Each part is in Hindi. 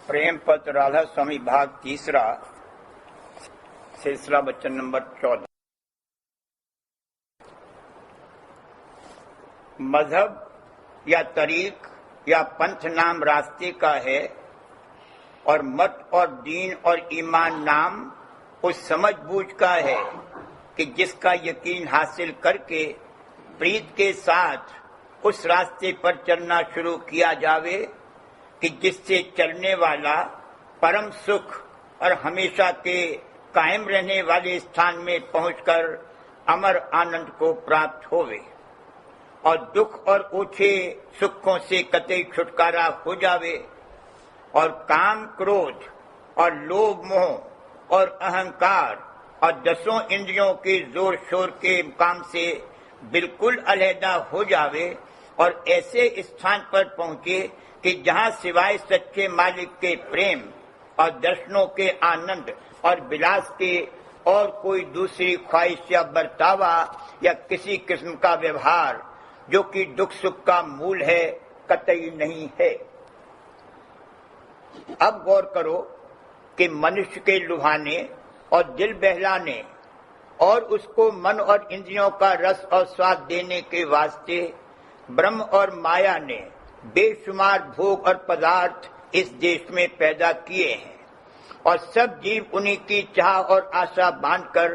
प्रेम पत्र राधा स्वामी भाग तीसरा, सिलसिला वचन नंबर 14। मजहब या तरीक या पंथ नाम रास्ते का है और मत और दीन और ईमान नाम उस समझबूझ का है कि जिसका यकीन हासिल करके प्रीत के साथ उस रास्ते पर चलना शुरू किया जावे कि जिससे चलने वाला परम सुख और हमेशा के कायम रहने वाले स्थान में पहुंचकर अमर आनंद को प्राप्त होवे और दुख और ओछे सुखों से कतई छुटकारा हो जावे और काम क्रोध और लोभ मोह और अहंकार और 10 इंद्रियों के जोर शोर के काम से बिल्कुल अलहदा हो जावे और ऐसे स्थान पर पहुंचे कि जहां सिवाय सच्चे मालिक के प्रेम और दर्शनों के आनंद और विलास के और कोई दूसरी ख्वाहिश या बर्तावा या किसी किस्म का व्यवहार जो कि दुख सुख का मूल है कतई नहीं है। अब गौर करो कि मनुष्य के लुभाने और दिल बहलाने और उसको मन और इंद्रियों का रस और स्वाद देने के वास्ते ब्रह्म और माया ने बेशुमार भोग और पदार्थ इस देश में पैदा किए हैं और सब जीव उन्हीं की चाह और आशा बांधकर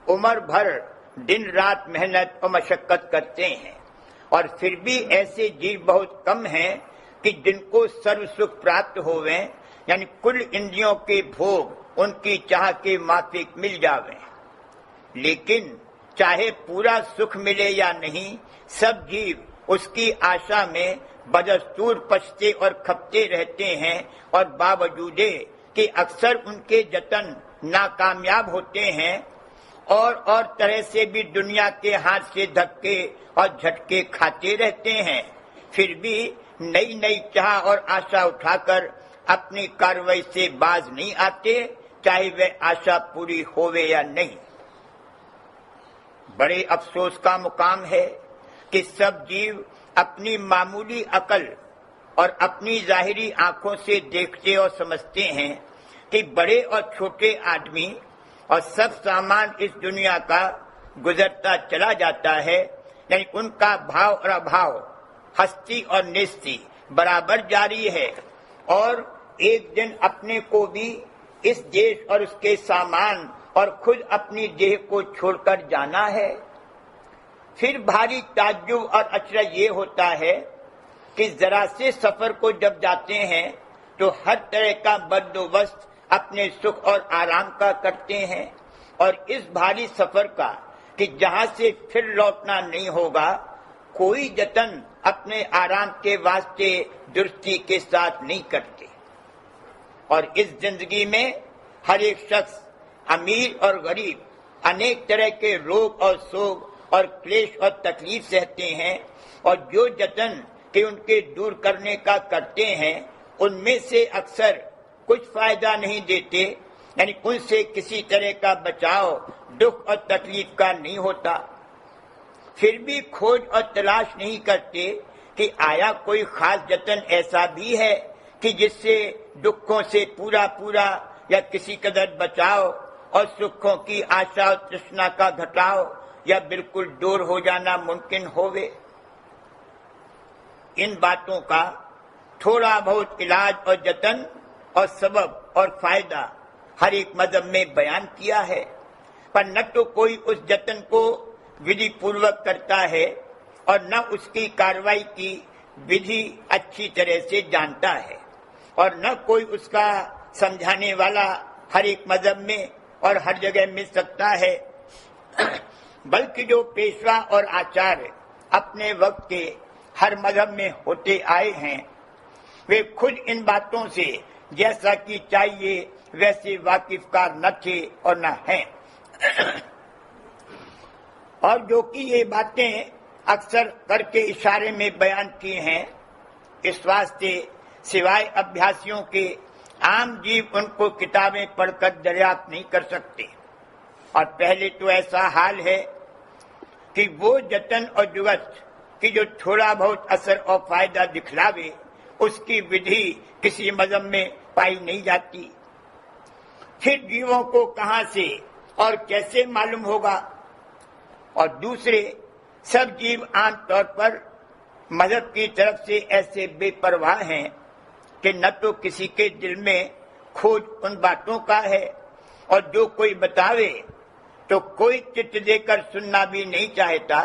उम्र भर दिन रात मेहनत और मशक्कत करते हैं और फिर भी ऐसे जीव बहुत कम हैं कि जिनको सर्व सुख प्राप्त होवे, यानी कुल इंद्रियों के भोग उनकी चाह के माफिक मिल जावे। लेकिन चाहे पूरा सुख मिले या नहीं, सब जीव उसकी आशा में बदस्तूर पछते और खपते रहते हैं और बावजूदे कि अक्सर उनके जतन नाकामयाब होते हैं और तरह से भी दुनिया के हाथ से धक्के और झटके खाते रहते हैं, फिर भी नई नई चाह और आशा उठाकर अपनी कार्रवाई से बाज नहीं आते, चाहे वह आशा पूरी होवे या नहीं। बड़े अफसोस का मुकाम है कि सब जीव अपनी मामूली अकल और अपनी जाहिरी आंखों से देखते और समझते हैं कि बड़े और छोटे आदमी और सब सामान इस दुनिया का गुजरता चला जाता है, यानी उनका भाव और अभाव, हस्ती और निस्ती बराबर जारी है और एक दिन अपने को भी इस देश और उसके सामान और खुद अपनी देह को छोड़कर जाना है। फिर भारी ताज्जुब और अचरज ये होता है कि जरा से सफर को जब जाते हैं तो हर तरह का बंदोबस्त अपने सुख और आराम का करते हैं और इस भारी सफर का कि जहां से फिर लौटना नहीं होगा, कोई जतन अपने आराम के वास्ते दुरुस्ती के साथ नहीं करते। और इस जिंदगी में हर एक शख्स, अमीर और गरीब, अनेक तरह के रोग और शोक और क्लेश और तकलीफ सहते हैं और जो जतन के उनके दूर करने का करते हैं उनमें से अक्सर कुछ फायदा नहीं देते, यानी उनसे किसी तरह का बचाव दुख और तकलीफ का नहीं होता। फिर भी खोज और तलाश नहीं करते कि आया कोई खास जतन ऐसा भी है कि जिससे दुखों से पूरा पूरा या किसी कदर बचाव और सुखों की आशा और तृष्णा का घटाव या बिल्कुल दूर हो जाना मुमकिन होवे। इन बातों का थोड़ा बहुत इलाज और जतन और सबब और फायदा हर एक मजहब में बयान किया है, पर न तो कोई उस जतन को विधि पूर्वक करता है और न उसकी कार्रवाई की विधि अच्छी तरह से जानता है और न कोई उसका समझाने वाला हर एक मजहब में और हर जगह मिल सकता है। बल्कि जो पेशवा और आचार्य अपने वक्त के हर मजहब में होते आए हैं, वे खुद इन बातों से जैसा कि चाहिए वैसे वाकिफकार न थे और न हैं। और जो कि ये बातें अक्सर करके इशारे में बयान की हैं, इस वास्ते सिवाय अभ्यासियों के आम जीव उनको किताबें पढ़कर दरियाफ्त नहीं कर सकते। और पहले तो ऐसा हाल है कि वो जतन और जुगत कि जो थोड़ा बहुत असर और फायदा दिखलावे उसकी विधि किसी मजहब में पाई नहीं जाती। फिर जीवों को कहां से और कैसे मालूम होगा? और दूसरे, सब जीव आमतौर पर मजहब की तरफ से ऐसे बेपरवाह हैं कि न तो किसी के दिल में खोज उन बातों का है, और जो कोई बतावे तो कोई चित्त देकर सुनना भी नहीं चाहता,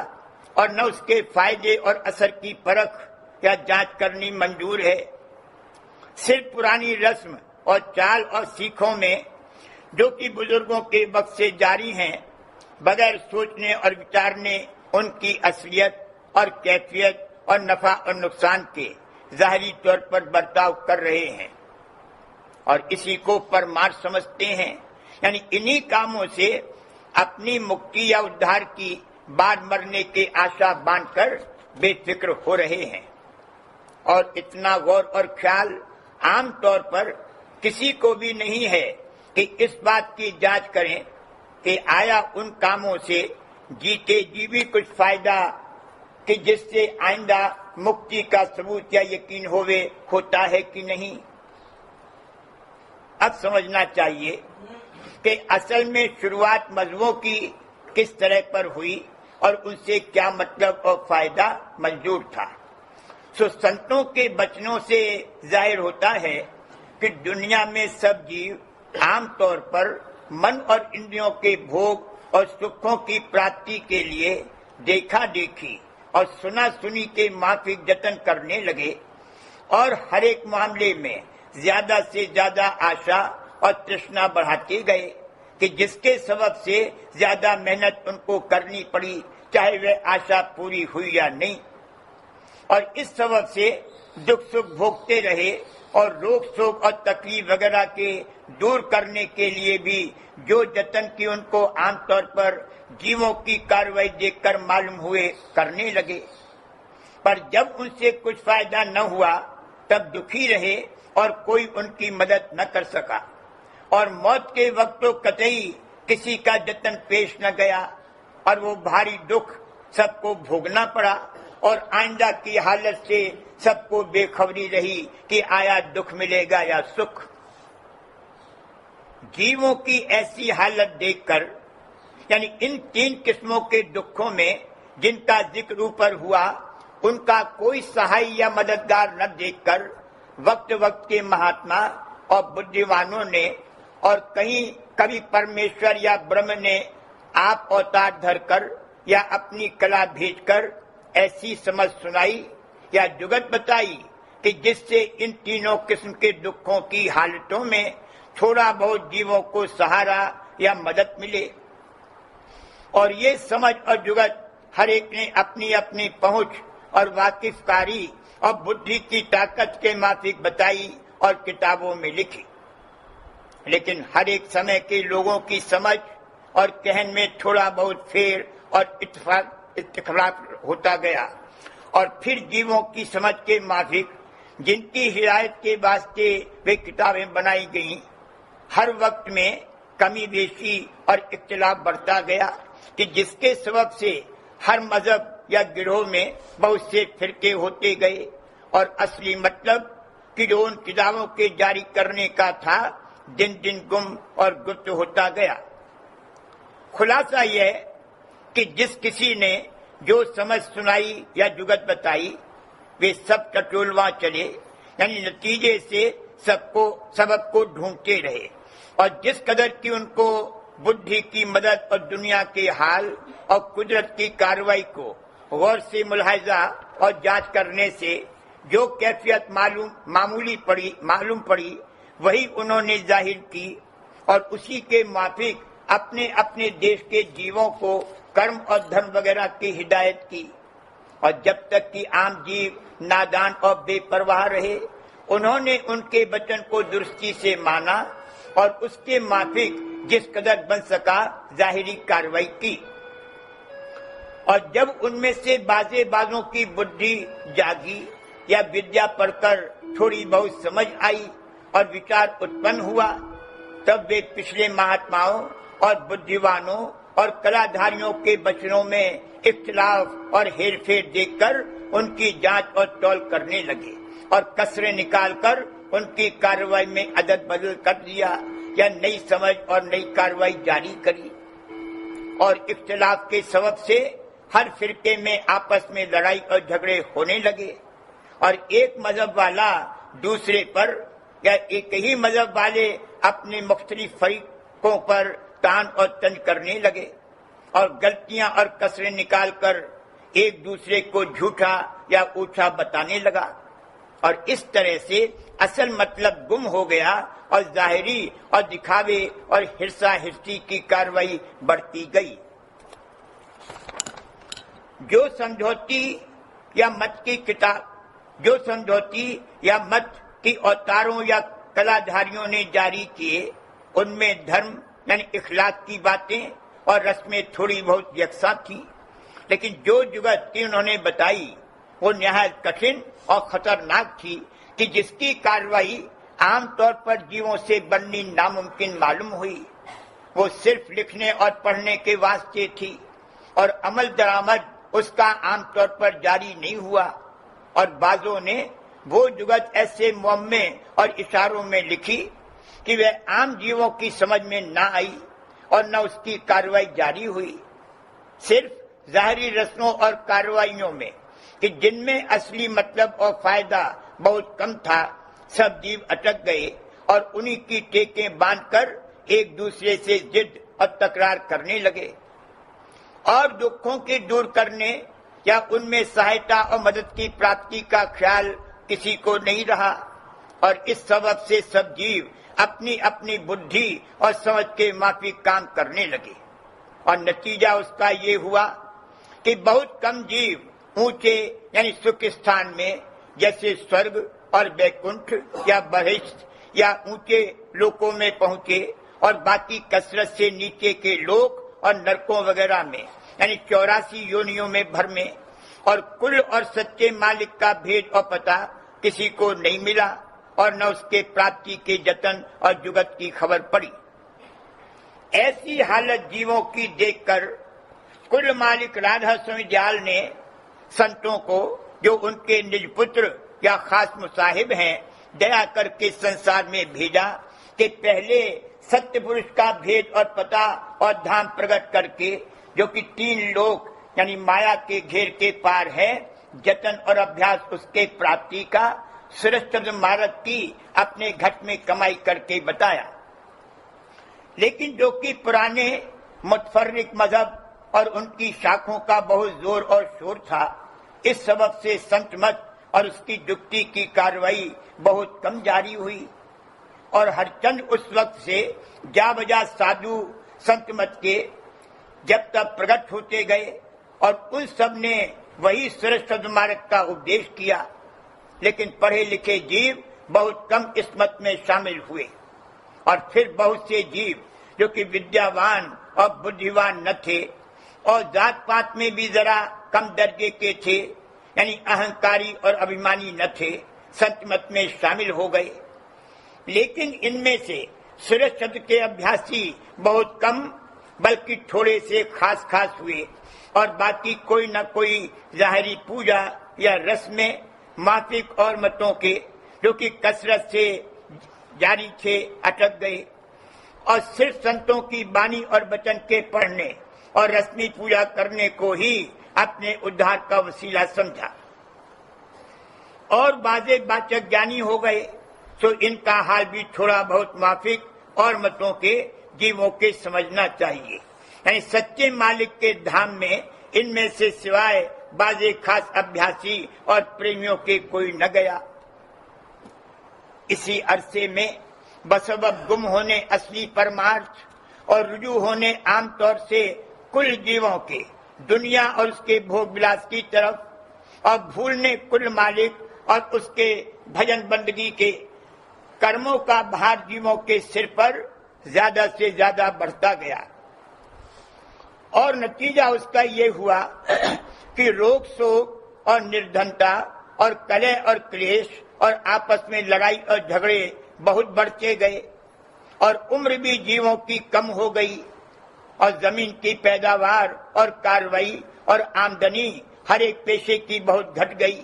और न उसके फायदे और असर की परख या जांच करनी मंजूर है। सिर्फ पुरानी रस्म और चाल और सीखों में, जो कि बुजुर्गों के वक्त से जारी हैं, बगैर सोचने और विचारने उनकी असलियत और कैफियत और नफा और नुकसान के जाहिरी तौर पर बर्ताव कर रहे हैं और इसी को परमार्थ समझते हैं। यानी इन्हीं कामों से अपनी मुक्ति या उद्धार की बाद मरने की आशा बांधकर बेफिक्र हो रहे हैं। और इतना गौर और ख्याल आम तौर पर किसी को भी नहीं है कि इस बात की जांच करें कि आया उन कामों से जीते जी भी कुछ फायदा कि जिससे आइंदा मुक्ति का सबूत या यकीन होता है कि नहीं। अब समझना चाहिए कि असल में शुरुआत मजहबों की किस तरह पर हुई और उनसे क्या मतलब और फायदा मंजूर था। सो संतों के वचनों से जाहिर होता है कि दुनिया में सब जीव आमतौर पर मन और इंद्रियों के भोग और सुखों की प्राप्ति के लिए देखा देखी और सुना सुनी के माफिक जतन करने लगे और हर एक मामले में ज्यादा से ज्यादा आशा और तृष्णा बढ़ाते गए कि जिसके सबब से ज्यादा मेहनत उनको करनी पड़ी, चाहे वह आशा पूरी हुई या नहीं। और इस सबब से दुख सुख भोगते रहे और रोग शोक और तकलीफ वगैरह के दूर करने के लिए भी जो जतन की उनको आमतौर पर जीवों की कार्रवाई देखकर मालूम हुए करने लगे। पर जब उनसे कुछ फायदा न हुआ तब दुखी रहे और कोई उनकी मदद न कर सका और मौत के वक्त तो कतई किसी का जतन पेश न गया और वो भारी दुख सबको भोगना पड़ा और आइंदा की हालत से सबको बेखबरी रही कि आया दुख मिलेगा या सुख। जीवों की ऐसी हालत देखकर, यानी इन तीन किस्मों के दुखों में जिनका जिक्र ऊपर हुआ, उनका कोई सहाय या मददगार न देखकर वक्त वक्त के महात्मा और बुद्धिमानों ने और कभी परमेश्वर या ब्रह्म ने आप अवतार धरकर या अपनी कला भेजकर ऐसी समझ सुनाई या जुगत बताई कि जिससे इन तीनों किस्म के दुखों की हालतों में थोड़ा बहुत जीवों को सहारा या मदद मिले। और ये समझ और जुगत हर एक ने अपनी अपनी पहुंच और वाकिफकारी और बुद्धि की ताकत के माफिक बताई और किताबों में लिखी। लेकिन हर एक समय के लोगों की समझ और कहन में थोड़ा बहुत फेर और इत्तिफाक होता गया और फिर जीवों की समझ के माफिक जिनकी हिदायत के वास्ते वे किताबें बनाई गईं, हर वक्त में कमी बेशी और इख्तिलाफ बढ़ता गया कि जिसके सबब से हर मजहब या गिरोह में बहुत से फिरके होते गए और असली मतलब कि जो उन किताबों के जारी करने का था दिन दिन गुम और गुप्त होता गया। खुलासा यह कि जिस किसी ने जो समझ सुनाई या जुगत बताई वे सब टटोलवा चले, यानी नतीजे से सबक को ढूंढते रहे और जिस कदर की उनको बुद्धि की मदद और दुनिया के हाल और कुदरत की कार्रवाई को गौर से मुलाहिजा और जांच करने से जो कैफियत मालूम पड़ी वही उन्होंने जाहिर की और उसी के माफिक अपने अपने देश के जीवों को कर्म और धर्म वगैरह की हिदायत की। और जब तक कि आम जीव नादान और बेपरवाह रहे, उन्होंने उनके वचन को दुरुस्ती से माना और उसके माफिक जिस कदर बन सका जाहिरी कार्रवाई की। और जब उनमें से बाजों की बुद्धि जागी या विद्या पढ़कर थोड़ी बहुत समझ आई और विचार उत्पन्न हुआ, तब वे पिछले महात्माओं और बुद्धिवानों और कलाधारियों के वचनों में इख्तिलाफ और हेरफेर देखकर उनकी जांच और तौल करने लगे और कसरे निकालकर उनकी कार्रवाई में अदल बदल कर दिया या नई समझ और नई कार्रवाई जारी करी। और इख्तिलाफ के सबब से हर फिरके में आपस में लड़ाई और झगड़े होने लगे और एक मजहब वाला दूसरे पर या एक ही मजहब वाले अपने मुख्तलिफ फरीकों पर तान और तंज करने लगे और गलतियां और कसरे निकालकर एक दूसरे को झूठा या ऊंचा बताने लगा और इस तरह से असल मतलब गुम हो गया और जाहिरी और दिखावे और हिरसा हिरसी की कार्रवाई बढ़ती गई। जो समझौती या मत की अवतारों या कलाधारियों ने जारी किए उनमें धर्म यानी इखलाक की बातें और रस्में थोड़ी बहुत यकसा थी, लेकिन जो जुगत उन्होंने बताई वो निहायत कठिन और खतरनाक थी कि जिसकी कार्रवाई आमतौर पर जीवों से बननी नामुमकिन मालूम हुई। वो सिर्फ लिखने और पढ़ने के वास्ते थी और अमल दरामद उसका आमतौर पर जारी नहीं हुआ और बाजों ने वो जुगत ऐसे मुअम्मे और इशारों में लिखी कि वह आम जीवों की समझ में ना आई और न उसकी कार्रवाई जारी हुई। सिर्फ जाहिरी रस्मों और कार्रवाइयों में कि जिनमें असली मतलब और फायदा बहुत कम था, सब जीव अटक गए और उन्हीं की टेकें बांधकर एक दूसरे से जिद और तकरार करने लगे और दुखों के दूर करने या उनमें सहायता और मदद की प्राप्ति का ख्याल किसी को नहीं रहा और इस सबब से सब जीव अपनी अपनी बुद्धि और समझ के माफिक काम करने लगे और नतीजा उसका ये हुआ कि बहुत कम जीव ऊंचे यानी सुख स्थान में जैसे स्वर्ग और वैकुंठ या बहिष्ठ या ऊंचे लोकों में पहुंचे और बाकी कसरत से नीचे के लोक और नरकों वगैरह में यानी 84 योनियों में भरमे और कुल और सच्चे मालिक का भेद और पता किसी को नहीं मिला और न उसके प्राप्ति के जतन और जुगत की खबर पड़ी। ऐसी हालत जीवों की देखकर कुल मालिक राधा स्वामी दयाल ने संतों को जो उनके निज पुत्र या खास मुसाहिब हैं दया करके संसार में भेजा कि पहले सत्य पुरुष का भेद और पता और धाम प्रकट करके जो कि 3 लोक यानी माया के घेर के पार है, जतन और अभ्यास उसके प्राप्ति का श्रेष्ठ मार्ग की अपने घट में कमाई करके बताया। लेकिन जो कि पुराने मुतफर्रिक मजहब और उनकी शाखों का बहुत जोर और शोर था, इस सबब से संत मत और उसकी जुक्ति की कार्रवाई बहुत कम जारी हुई और हरचंद उस वक्त से जा बजा साधु संत मत के जब तक प्रकट होते गए और उन सब ने वही श्रेष्ठ मार्ग का उपदेश किया, लेकिन पढ़े लिखे जीव बहुत कम इस मत में शामिल हुए और फिर बहुत से जीव जो कि विद्यावान और बुद्धिवान न थे और जात पात में भी जरा कम दर्जे के थे यानी अहंकारी और अभिमानी न थे, संत मत में शामिल हो गए। लेकिन इनमें से श्रेष्ठ के अभ्यासी बहुत कम बल्कि थोड़े से खास हुए और बाकी कोई न कोई जाहिरी पूजा या रस्में माफिक और मतों के जो कि कसरत से जारी थे अटक गए और सिर्फ संतों की बानी और वचन के पढ़ने और रस्मी पूजा करने को ही अपने उद्धार का वसीला समझा और बाजे बाचक ज्ञानी हो गए, तो इनका हाल भी थोड़ा बहुत माफिक और मतों के जीवों के समझना चाहिए। यानी सच्चे मालिक के धाम में इनमें से सिवाय बाजे खास अभ्यासी और प्रेमियों के कोई न गया। इसी अरसे में बसबब गुम होने असली परमार्थ और रुजू होने आमतौर से कुल जीवों के दुनिया और उसके भोग विलास की तरफ और भूलने कुल मालिक और उसके भजन बंदगी के कर्मों का भार जीवों के सिर पर ज्यादा से ज्यादा बढ़ता गया और नतीजा उसका ये हुआ कि रोग शोक और निर्धनता और कलह और क्लेश और आपस में लड़ाई और झगड़े बहुत बढ़ते गए और उम्र भी जीवों की कम हो गई और जमीन की पैदावार और कार्रवाई और आमदनी हर एक पेशे की बहुत घट गई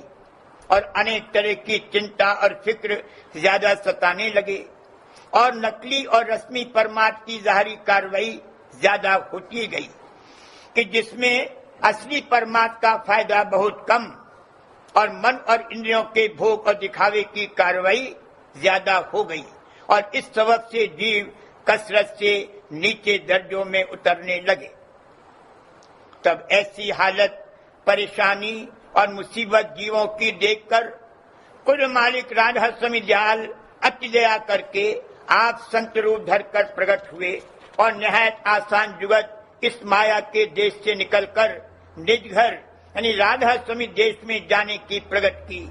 और अनेक तरह की चिंता और फिक्र ज्यादा सताने लगे और नकली और रस्मी परमार्थ की जाहिरी कार्रवाई ज्यादा होती गई कि जिसमें असली परमार्थ का फायदा बहुत कम और मन और इंद्रियों के भोग और दिखावे की कार्रवाई ज्यादा हो गई और इस सबब से जीव कसरत से नीचे दर्जों में उतरने लगे। तब ऐसी हालत, परेशानी और मुसीबत जीवों की देखकर कुल मालिक राधा स्वामी दयाल अति दया करके आप संत रूप धरकर प्रकट हुए और निहायत आसान जुगत इस माया के देश से निकलकर निज घर यानी राधा स्वामी देश में जाने की प्रगट की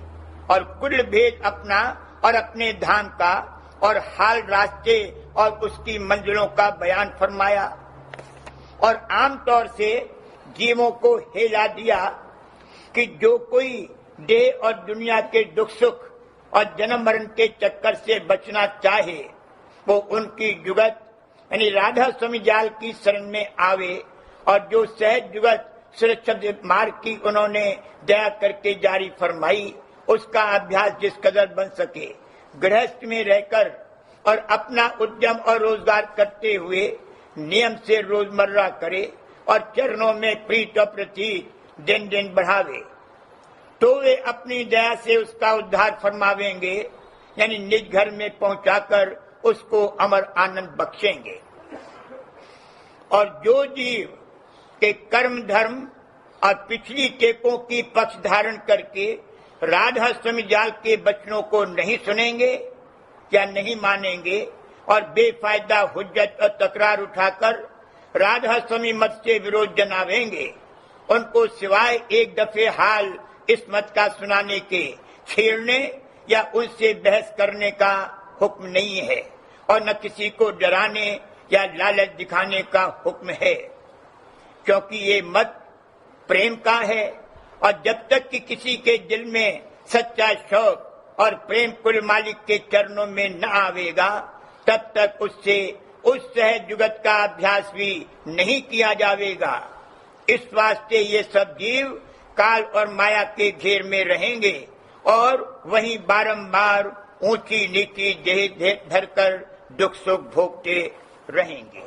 और कुल भेद अपना और अपने धाम का और हाल रास्ते और उसकी मंजिलों का बयान फरमाया और आमतौर से जीवों को हिला दिया कि जो कोई देह और दुनिया के दुख सुख और जन्म मरण के चक्कर से बचना चाहे वो उनकी जुगत यानी राधा स्वामी दयाल की शरण में आवे और जो सहज जुगत सुरक्षित मार्ग की उन्होंने दया करके जारी फरमाई उसका अभ्यास जिस कदर बन सके गृहस्थ में रहकर और अपना उद्यम और रोजगार करते हुए नियम से रोजमर्रा करे और चरणों में प्रीत और प्रति दिन दिन बढ़ावे तो वे अपनी दया से उसका उद्धार फरमावेंगे यानी निज घर में पहुंचाकर उसको अमर आनंद बख्शेंगे। और जो जीव के कर्म धर्म और पिछली टेकों की पक्ष धारण करके राधा स्वामी दयाल के वचनों को नहीं सुनेंगे या नहीं मानेंगे और बेफायदा हुज्जत और तकरार उठाकर राधा स्वामी मत से विरोध जनावेंगे उनको सिवाय एक दफे हाल इस मत का सुनाने के छेड़ने या उनसे बहस करने का हुक्म नहीं है और न किसी को डराने या लालच दिखाने का हुक्म है क्योंकि ये मत प्रेम का है और जब तक कि किसी के दिल में सच्चा शौक और प्रेम कुल मालिक के चरणों में न आवेगा तब तक उससे उस सहज जुगत का अभ्यास भी नहीं किया जावेगा। इस वास्ते ये सब जीव काल और माया के घेर में रहेंगे और वहीं बारंबार ऊंची नीची देह धरकर दुख सुख भोगते रहेंगे।